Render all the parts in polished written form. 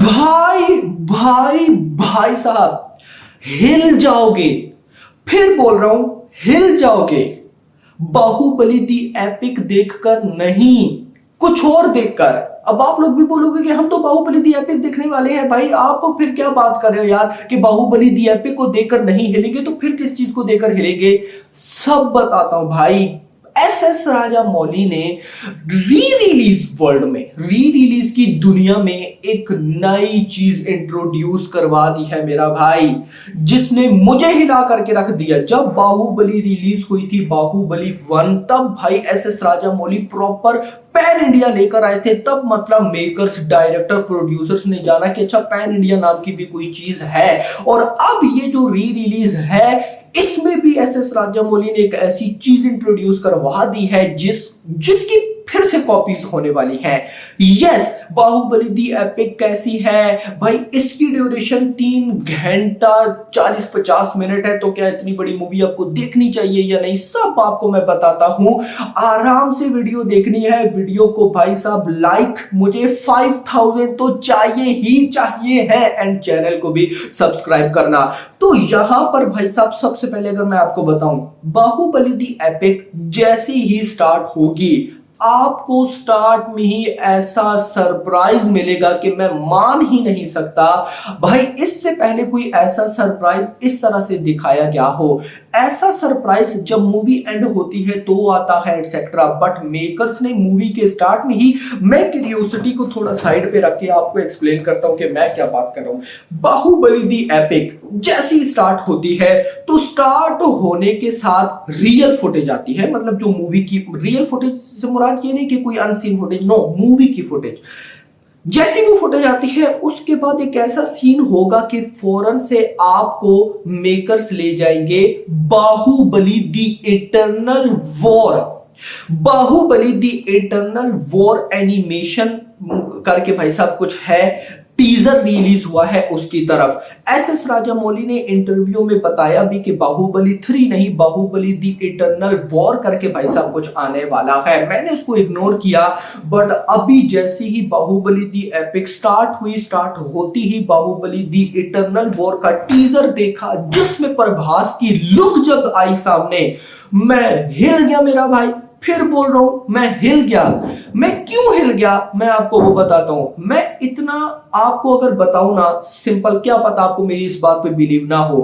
भाई भाई भाई साहब, हिल जाओगे। फिर बोल रहा हूं, हिल जाओगे। बाहुबली दी एपिक देखकर नहीं, कुछ और देखकर। अब आप लोग भी बोलोगे कि हम तो बाहुबली दी एपिक देखने वाले हैं। भाई आप फिर क्या बात कर रहे हो यार कि बाहुबली दी एपिक को देखकर नहीं हिलेंगे, तो फिर किस चीज को देखकर हिलेंगे? सब बताता हूं भाई। एस राजामौली ने री रिलीज वर्ल्ड में, री रिलीज की दुनिया में एक नई चीज इंट्रोड्यूस करवा दी है मेरा भाई, जिसने मुझे हिला करके रख दिया। जब बाहुबली रिलीज हुई थी, बाहुबली 1, तब भाई S Rajamouli proper pan India लेकर आए थे। तब मतलब मेकर्स, डायरेक्टर, प्रोड्यूसर्स ने जाना कि अच्छा पैन इंडिया नाम की भी कोई चीज है। और अब ये जो री रिलीज है, इसमें भी एस राजामौली ने एक ऐसी चीज इंट्रोड्यूस करवा दी है जिसकी फिर से कॉपीज होने वाली हैं। यस, बाहुबली दी एपिक कैसी है भाई? इसकी ड्यूरेशन 3 घंटा 40-50 मिनट है। तो क्या इतनी बड़ी मूवी आपको देखनी चाहिए या नहीं, सब आपको मैं बताता हूं। आराम से वीडियो देखनी है। वीडियो को भाई साहब लाइक मुझे 5000 तो चाहिए ही चाहिए है, एंड चैनल को भी सब्सक्राइब करना। तो यहां पर भाई साहब सबसे पहले अगर मैं आपको बताऊं, बाहुबली दी एपिक जैसी ही स्टार्ट होगी, आपको स्टार्ट में ही ऐसा सरप्राइज मिलेगा कि मैं मान ही नहीं सकता भाई। इससे पहले कोई ऐसा सरप्राइज इस तरह से दिखाया गया हो। ऐसा सरप्राइज जब मूवी एंड होती है तो आता है एटसेट्रा, बट मेकर्स ने मूवी के स्टार्ट में ही, मैं क्यूरियोसिटी को थोड़ा साइड पे रख के आपको एक्सप्लेन करता हूं कि मैं क्या बात कर रहा हूं। बाहुबली दी एपिक जैसी स्टार्ट होती है तो स्टार्ट होने के साथ रियल फुटेज आती है। मतलब जो मूवी की रियल फुटेज से मुराद ये नहीं कि कोई अनसीन फुटेज, नो, मूवी की फुटेज। जैसी वो फुटेज आती है उसके बाद एक ऐसा सीन होगा कि फौरन से आपको मेकर्स ले जाएंगे Baahubali the eternal war. Baahubali the eternal war animation करके भाई साहब कुछ है, टीजर रिलीज हुआ है उसकी तरफ। एस राजामौली ने इंटरव्यू में बताया भी कि बाहुबली 3 नहीं, बाहुबली दी इटर्नल वॉर करके भाई साहब कुछ आने वाला है। मैंने उसको इग्नोर किया, बट अभी जैसी ही बाहुबली दी एपिक स्टार्ट हुई, स्टार्ट होती ही बाहुबली दी इटर्नल वॉर का टीजर देखा, जिसमें प्रभास की लुक जब आई सामने, मैं हिल गया मेरा भाई। फिर बोल रहा हूं, मैं हिल गया। मैं क्यों हिल गया मैं आपको वो बताता हूं। मैं इतना आपको अगर बताऊं ना, सिंपल, क्या पता आपको मेरी इस बात पे बिलीव ना हो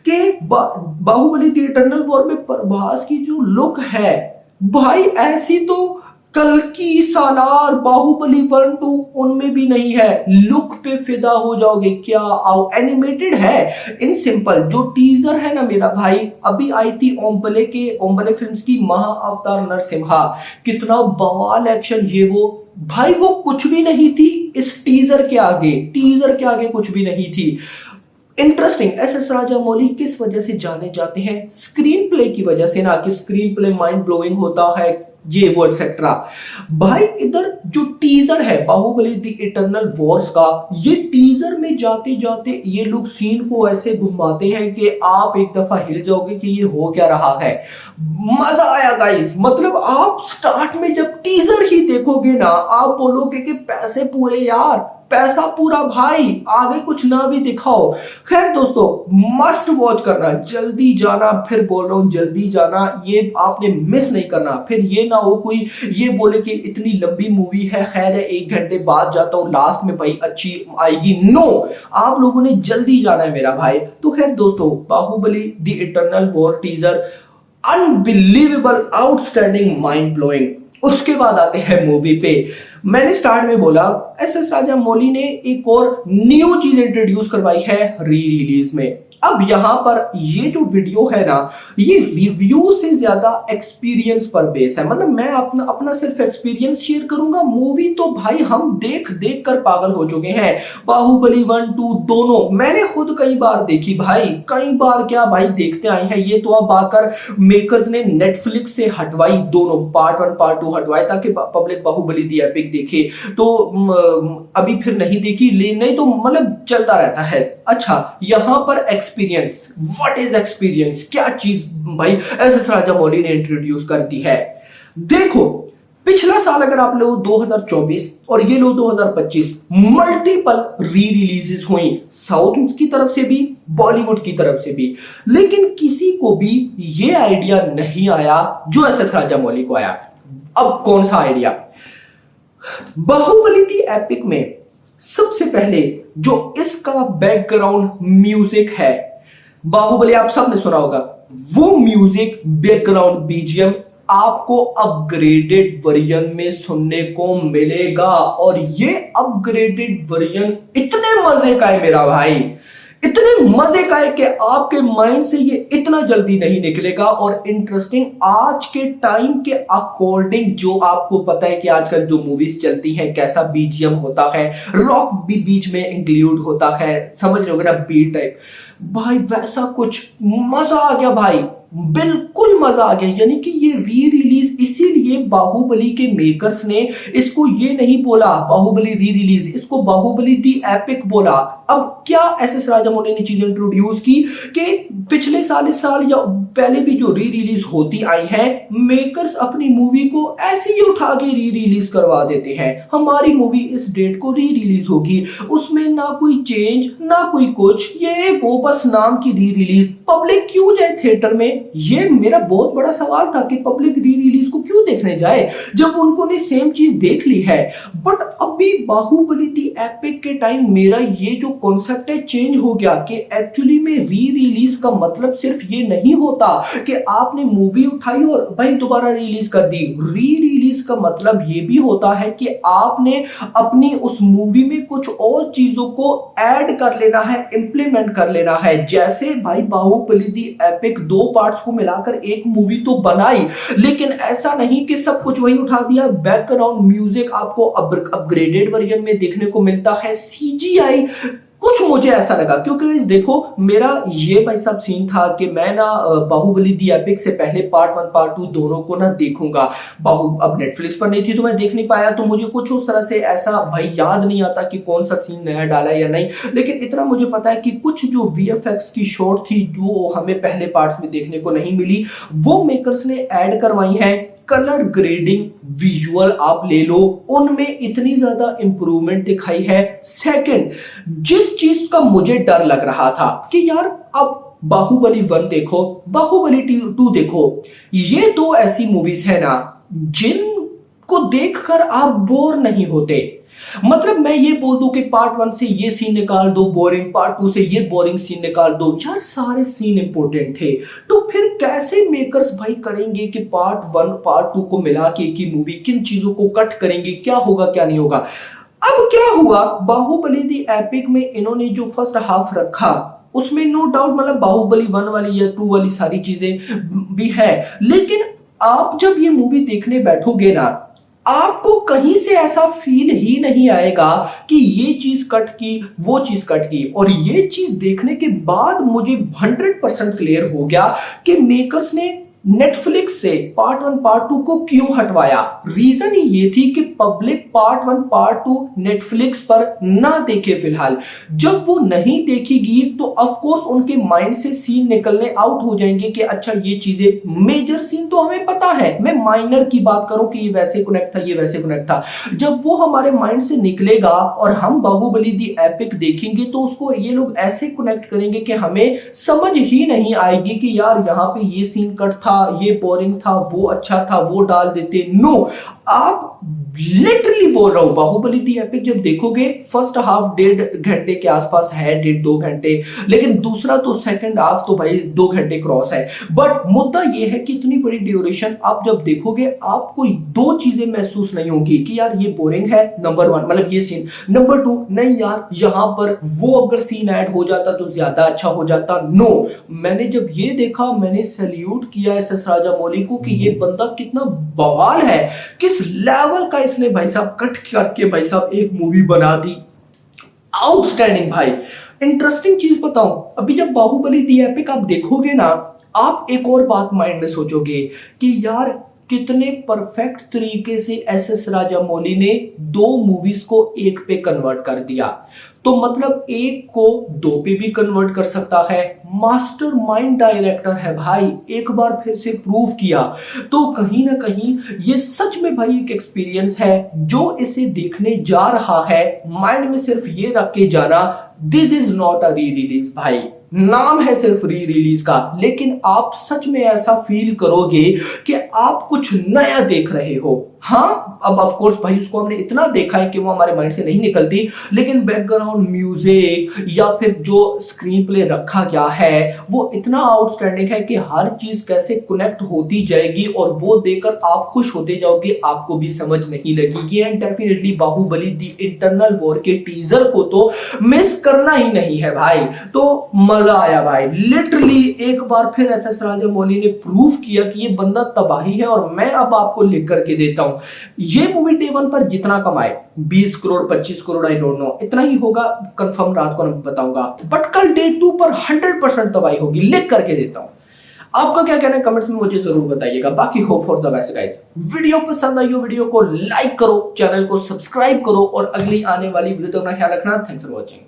कि बाहुबली दी इटर्नल वॉर में प्रभास की जो लुक है भाई, ऐसी तो कल्कि, सालार, बाहुबली 1, 2 उनमें भी नहीं है। लुक पे फिदा हो जाओगे। क्या आओ, एनिमेटेड है। इन सिंपल जो टीजर है ना मेरा भाई, अभी आई थी ओम्बले फिल्म्स की महा अवतार नरसिम्हा, कितना बवाल एक्शन, ये वो भाई, वो कुछ भी नहीं थी इस टीजर के आगे। टीजर के आगे कुछ भी नहीं थी। इंटरेस्टिंग, एस राजामौली किस वजह से जाने जाते हैं? स्क्रीन प्ले की वजह से ना, कि स्क्रीन प्ले माइंड ब्लोइंग होता है, ये वो एक्सेट्रा। भाई इधर जो टीजर है बाहुबली दी इटर्नल वॉर्स का, ये टीजर में जाते जाते ये लोग सीन को ऐसे घुमाते हैं कि आप एक दफा हिल जाओगे कि ये हो क्या रहा है। मजा आया गाइस। मतलब आप स्टार्ट में जब टीजर ही देखोगे ना, आप बोलोगे कि पैसे पूरे यार, पैसा पूरा भाई, आगे कुछ ना भी दिखाओ। खैर दोस्तों, मस्ट वॉच करना, जल्दी जाना, फिर बोल रहा हूं जल्दी जाना, ये आपने मिस नहीं करना। फिर ये ना हो कोई ये बोले कि इतनी लंबी मूवी है, खैर है 1 घंटे बाद जाता हूं, लास्ट में भाई अच्छी आएगी। नो, आप लोगों ने जल्दी जाना है मेरा भाई। तो खैर दोस्तों, Baahubali the eternal war teaser unbelievable, outstanding, mind blowing. उसके बाद आते हैं मूवी पे। मैंने स्टार्ट में बोला एस राजामौली ने एक और न्यू चीज इंट्रोड्यूस करवाई है री रिलीज में। अब यहां पर ये जो वीडियो है ना, ये रिव्यू से ज्यादा एक्सपीरियंस पर बेस है। मतलब मैं अपना सिर्फ एक्सपीरियंस शेयर करूंगा। मूवी तो भाई हम देख देख कर पागल हो चुके हैं। बाहुबली 1, 2 दोनों मैंने खुद कई बार देखी भाई, कई बार क्या भाई देखते आए हैं। ये तो अब आकर मेकर्स ने नेटफ्लिक्स से हटवाई, दोनों पार्ट 1 पार्ट 2 हटवाए ताकि पब्लिक बाहुबली दी एपिक देखे। तो अभी फिर नहीं देखी, नहीं तो मतलब चलता रहता है। अच्छा, यहां पर एक्सपीरियंस, व्हाट इज एक्सपीरियंस, क्या चीज भाई एस राजामौली ने इंट्रोड्यूस कर दी है। देखो, पिछला साल अगर आप लो 2024 और ये लो 2025, मल्टीपल री रिलीजेस हुई, साउथ की तरफ से भी बॉलीवुड की तरफ से भी, लेकिन किसी को भी ये आइडिया नहीं आया जो एस एस राजामौली को आया। अब कौन सा आइडिया? बाहुबली दी एपिक में सबसे पहले जो इसका बैकग्राउंड म्यूजिक है, बाहुबली आप सबने सुना होगा, वो म्यूजिक बैकग्राउंड बीजीएम आपको अपग्रेडेड वर्जन में सुनने को मिलेगा। और ये अपग्रेडेड वर्जन इतने मजे का है मेरा भाई, इतने मजे का है कि आपके माइंड से ये इतना जल्दी नहीं निकलेगा। और इंटरेस्टिंग, आज के टाइम के अकॉर्डिंग, जो आपको पता है कि आजकल जो मूवीज चलती हैं कैसा बीजीएम होता है, रॉक भी बीच में इंक्लूड होता है, समझ रहे हो ना, बीट टाइप, भाई वैसा कुछ मजा आ गया भाई, बिल्कुल मजा आ गया। यानी कि ये री रिलीज, इसीलिए बाहुबली के मेकर्स ने इसको ये नहीं बोला बाहुबली री रिलीज, इसको बाहुबली दी एपिक बोला। अब क्या एस एस राजामौली ने चीज इंट्रोड्यूस की कि पिछले साल, इस साल या पहले भी जो री रिलीज होती आई है, मेकर्स अपनी मूवी को ऐसे ही उठा के री रिलीज करवा देते हैं। हमारी मूवी इस डेट को री रिलीज होगी, उसमें ना कोई चेंज ना कोई कुछ, ये वो बस नाम की री रिलीज। पब्लिक क्यों जाए थिएटर में? ये मेरा बहुत बड़ा सवाल था कि पब्लिक री रिलीज को क्यों देखने जाए जब उनको ने सेम चीज देख ली है। बट अभी बाहुबली दी एपिक के टाइम मेरा ये जो कॉन्सेप्ट है चेंज हो गया कि एक्चुअली में री रिलीज का मतलब सिर्फ ये नहीं होता कि आपने मूवी उठाई और भाई दोबारा रिलीज कर दी। री रिलीज का मतलब ये भी होता है कि आपने अपनी उस मूवी में कुछ और चीजों को ऐड कर लेना है, इंप्लीमेंट कर लेना है। जैसे भाई बाहुबली दी एपिक दो पार्ट्स को मिलाकर एक मूवी तो बनाई, लेकिन ऐसा नहीं कि सब कुछ वही उठा दिया। बैकग्राउंड म्यूजिक आपको अपग्रेडेड वर्जन में देखने को मिलता है, सीजीआई कुछ मुझे ऐसा लगा, क्योंकि देखो मेरा ये भाई सब सीन था कि मैं ना बाहुबली दी एपिक से पहले पार्ट 1 पार्ट 2 दोनों को ना देखूंगा। अब नेटफ्लिक्स पर नहीं थी तो मैं देख नहीं पाया, तो मुझे कुछ उस तरह से ऐसा भाई याद नहीं आता कि कौन सा सीन नया डाला या नहीं। लेकिन इतना मुझे पता है कि कुछ जो वीएफएक्स की शॉट थी जो हमें पहले पार्ट्स में देखने को नहीं मिली, वो मेकर्स ने ऐड करवाई है। कलर ग्रेडिंग, विजुअल आप ले लो, उनमें इतनी ज्यादा इंप्रूवमेंट दिखाई है। सेकंड, जिस चीज का मुझे डर लग रहा था कि यार अब बाहुबली 1 देखो, बाहुबली 2 देखो, ये दो ऐसी मूवीज है ना जिनको देखकर आप बोर नहीं होते। मतलब मैं ये बोल दूं कि पार्ट 1 से ये सीन निकाल दो बोरिंग, पार्ट 2 से ये बोरिंग सीन निकाल दो, यार सारे सीन इंपॉर्टेंट थे। तो फिर कैसे मेकर्स भाई करेंगे कि पार्ट 1 पार्ट 2 को मिला के एक ही मूवी, किन चीजों को कट करेंगे, क्या होगा क्या नहीं होगा। अब क्या हुआ, बाहुबली दी एपिक में इन्होंने जो फर्स्ट हाफ रखा उसमें नो डाउट मतलब बाहुबली 1 वाली या 2 वाली सारी चीजें भी है, लेकिन आप जब ये मूवी देखने बैठोगे ना, आपको कहीं से ऐसा फील ही नहीं आएगा कि ये चीज कट की, वो चीज कट की। और ये चीज देखने के बाद मुझे 100% क्लियर हो गया कि मेकर्स ने नेटफ्लिक्स से पार्ट 1 पार्ट 2 को क्यों हटवाया। रीजन ही ये थी कि पब्लिक पार्ट 1 पार्ट 2 नेटफ्लिक्स पर ना देखे फिलहाल। जब वो नहीं देखेगी तो ऑफ कोर्स उनके माइंड से सीन निकलने आउट हो जाएंगे कि अच्छा ये चीजें, मेजर सीन तो हमें पता है, मैं माइनर की बात करूं कि ये वैसे कनेक्ट था, ये वैसे कनेक्ट था, जब वो हमारे माइंड से निकलेगा और हम बाहुबली दी एपिक देखेंगे तो उसको ये लोग ऐसे कनेक्ट करेंगे कि हमें समझ ही नहीं आएगी कि यार यहाँ पे ये सीन कट था, ये बोरिंग था, वो अच्छा था, वो डाल देते। नो, आप लिटरली बोल रहा हूं, बाहुबली दी एपिक जब देखोगे फर्स्ट हाफ 1.5 घंटे के आसपास है, 1.5-2 घंटे, लेकिन दूसरा तो सेकंड हाफ तो भाई 2 घंटे क्रॉस है। बट मुद्दा ये है कि इतनी बड़ी ड्यूरेशन आप जब देखोगे आपको दो चीजें महसूस नहीं होगी कि यार ये बोरिंग है, नंबर 1 मतलब ये सीन, नंबर 2 नहीं यार यहां पर वो अगर सीन ऐड हो जाता तो ज्यादा अच्छा हो जाता। नो, मैंने जब ये देखा मैंने सैल्यूट किया एस एस राजामौली को कि ये बंदा कितना बवाल है, किस लेवल का इसने भाई साहब कट करके भाई साहब एक मूवी बना दी। आउटस्टैंडिंग भाई। इंटरेस्टिंग चीज बताऊं, अभी जब बाहुबली दी एपिक आप देखोगे ना, आप एक और बात माइंड में सोचोगे कि यार कितने परफेक्ट तरीके से एस एस राजामौली ने 2 मूवीज को एक पे कन्वर्ट कर दिया। तो मतलब एक को दो पे भी कन्वर्ट कर सकता है। मास्टरमाइंड डायरेक्टर है भाई, एक बार फिर से प्रूव किया। तो कहीं ना कहीं ये सच में भाई एक एक्सपीरियंस है। जो इसे देखने जा रहा है माइंड में सिर्फ ये रख के जाना, this is not a re release भाई, नाम है सिर्फ री रिलीज का, लेकिन आप सच में ऐसा फील करोगे कि आप कुछ नया देख रहे हो। हाँ, अब ऑफ कोर्स भाई उसको हमने इतना देखा है कि वो हमारे माइंड से नहीं निकलती, लेकिन बैकग्राउंड म्यूजिक या फिर जो स्क्रीन प्ले रखा गया है वो इतना आउटस्टैंडिंग है कि हर चीज कैसे कनेक्ट होती जाएगी और वो देखकर आप खुश होते जाओगे, आपको भी समझ नहीं लगेगी। And definitely Baahubali the internal war के टीजर को तो मिस करना ही नहीं है भाई। तो मजा आया भाई, लिटरली एक बार फिर एस.एस. राजामौली ने प्रूव किया कि ये बंदा तबाही है। और मैं अब आपको लिख करके देता हूं, ये मूवी डे वन पर जितना कमाए 20 crore 25 crore I don't know, इतना ही होगा, कंफर्म रात को मैं बताऊंगा, बट कल डे 2 पर 100% तबाही होगी, लिख करके देता हूं। आपका क्या कहना है कमेंट्स में मुझे जरूर बताइएगा। बाकी hope for the best guys. Video पसंद आई हो वीडियो को लाइक करो, चैनल को सब्सक्राइब करो और अगली आने वाली वीडियो तक अपना ख्याल रखना। Thanks for watching.